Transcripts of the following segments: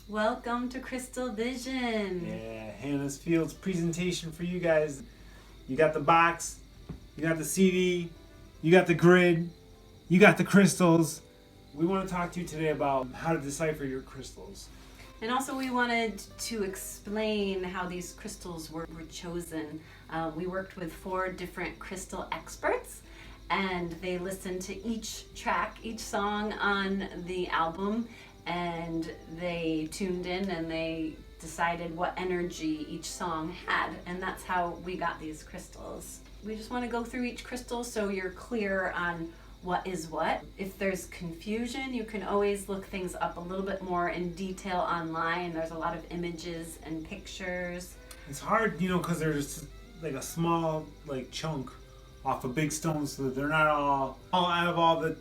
Welcome to Crystal Vision. Yeah, Hannah's Fields presentation for you guys. You got the box, you got the CD, you got the grid, you got the crystals. We want to talk to you today about how to decipher your crystals. And also we wanted to explain how these crystals were chosen. We worked with 4 different crystal experts, and they listened to each track, each song on the album, and they tuned in and they decided what energy each song had, and that's how we got these crystals. We just want to go through each crystal so you're clear on what is what. If there's confusion, you can always look things up a little bit more in detail online. There's a lot of images and pictures. It's hard, because there's like a small chunk off a big stone, so that they're not all out of all the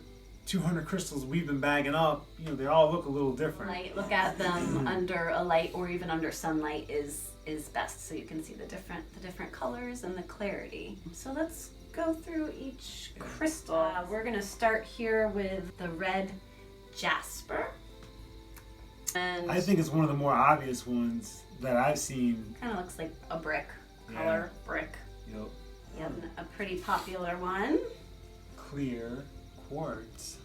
200 crystals we've been bagging up. They all look a little different. Look at them under a light or even under sunlight is best, so you can see the different colors and the clarity. So let's go through each crystal. We're gonna start here with the red Jasper. And I think it's one of the more obvious ones that I've seen. Kind of looks like a brick color, brick. Yep. Yep, a pretty popular one. Clear quartz.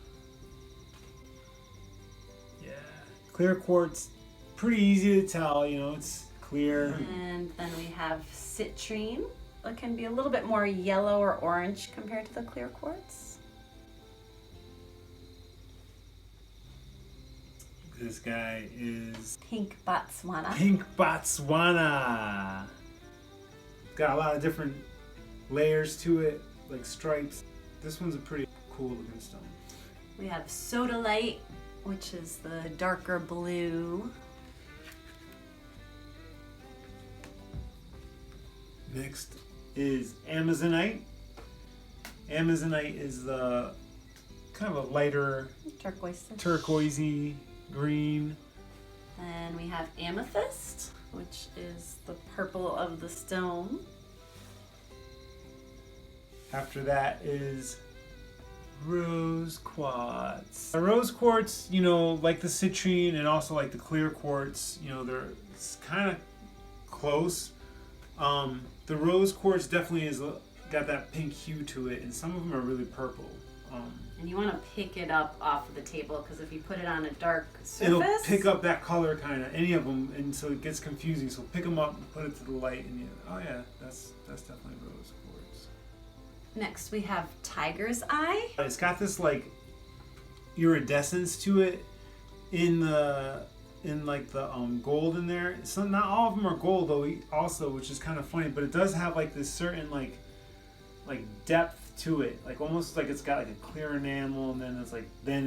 Yeah, clear quartz, pretty easy to tell, it's clear. And then we have citrine. It can be a little bit more yellow or orange compared to the clear quartz. This guy is Pink Botswana. Pink Botswana. Got a lot of different layers to it, like stripes. This one's a pretty cool looking stone. We have Sodalite, which is the darker blue. Next is Amazonite. Amazonite is the kind of a lighter turquoisey green. Then we have Amethyst, which is the purple of the stone. After that is rose quartz. The rose quartz, like the citrine and also like the clear quartz, they're kind of close. The rose quartz definitely is got that pink hue to it, and some of them are really purple. And you want to pick it up off of the table, because if you put it on a dark surface, it'll pick up that color, kind of any of them, and so it gets confusing. So pick them up and put it to the light, and that's definitely rose quartz. Next we have tiger's eye. It's got this iridescence to it in the gold in there. Not all of them are gold though, also, which is kind of funny, but it does have this certain depth to it, almost like it's got a clear enamel, and then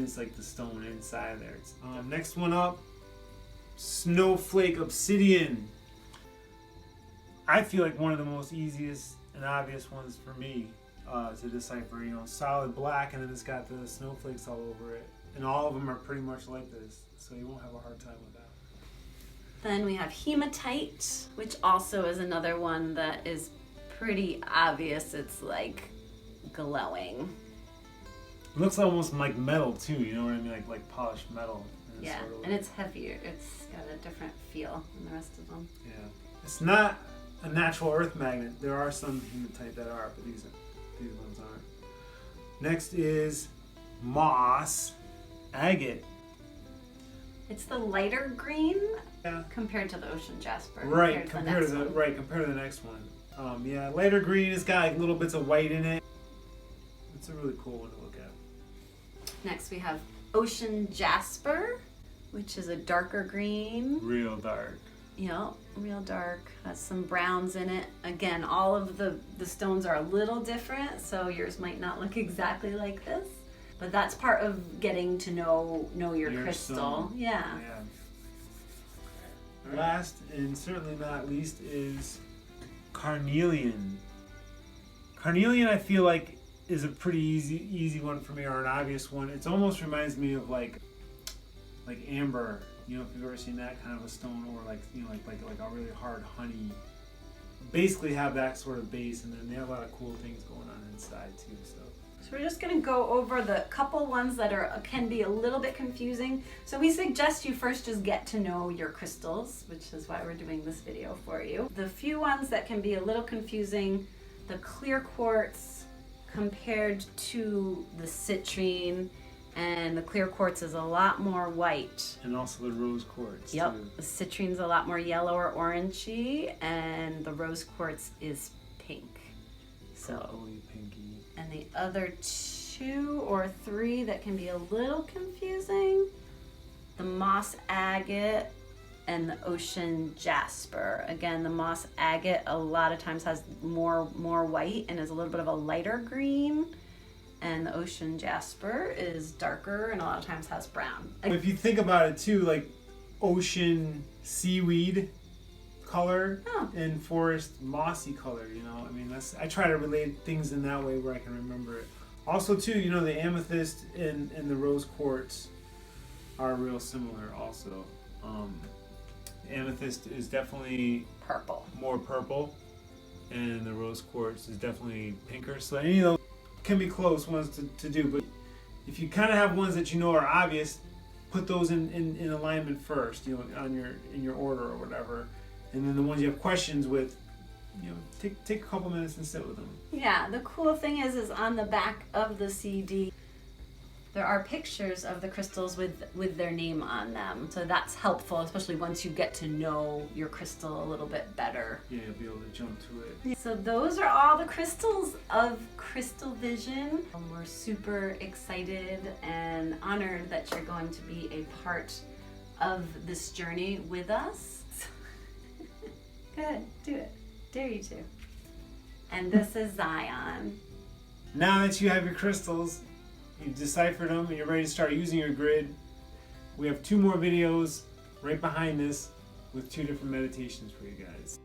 it's the stone inside there. Next one up, Snowflake Obsidian. I feel like one of the most easiest and obvious ones for me to decipher. Solid black, and then it's got the snowflakes all over it, and all of them are pretty much like this, so you won't have a hard time with that. Then we have Hematite, which also is another one that is pretty obvious. It's glowing. It looks almost like metal too, you know what I mean? Like polished metal. Yeah, and it's heavier. It's got a different feel than the rest of them. Yeah. It's not a natural earth magnet. There are some hematite that are, but these ones aren't. Next is moss agate. It's the lighter green compared to the ocean jasper. Right, compared to the next one. Lighter green. It's got little bits of white in it. It's a really cool one to look at. Next we have ocean jasper, which is a darker green. Real dark. Yep, real dark. Has some browns in it. Again, all of the stones are a little different, so yours might not look exactly like this. But that's part of getting to know your crystal. Stone. Yeah. Last and certainly not least is Carnelian. Carnelian, I feel like, is a pretty easy one for me, or an obvious one. It almost reminds me of like amber. If you've ever seen that kind of a stone, or like a really hard honey. Basically have that sort of base, and then they have a lot of cool things going on inside too. So So we're just gonna go over the couple ones that can be a little bit confusing. So we suggest you first just get to know your crystals, which is why we're doing this video for you. The few ones that can be a little confusing, the clear quartz compared to the citrine, and the clear quartz is a lot more white. And also the rose quartz. Yep, too. the citrine's a lot more yellow or orangey, and the rose quartz is pink. So, Purpley, pinky. and the other 2 or 3 that can be a little confusing, the moss agate and the ocean jasper. Again, the moss agate a lot of times has more white and is a little bit of a lighter green, and the ocean jasper is darker and a lot of times has brown. If you think about it too, like ocean seaweed color Oh. and forest mossy color, you know, I mean, I try to relate things in that way where I can remember it. Also too, you know, the amethyst and the rose quartz are real similar also. Amethyst is definitely Purple. more purple, and the rose quartz is definitely pinker. So any of those can be close ones to do, but if you kind of have ones that you know are obvious, put those in alignment first, you know, in your order or whatever, and then the ones you have questions with, you know, take a couple minutes and sit with them. Yeah, the cool thing is on the back of the CD, there are pictures of the crystals with their name on them. So that's helpful, especially once you get to know your crystal a little bit better. Yeah, you'll be able to jump to it. So those are all the crystals of Crystal Vision. We're super excited and honored that you're going to be a part of this journey with us. Good, do it. Dare you to. And this is Zion. Now that you have your crystals, you've deciphered them, and you're ready to start using your grid, we have 2 more videos right behind this with 2 different meditations for you guys.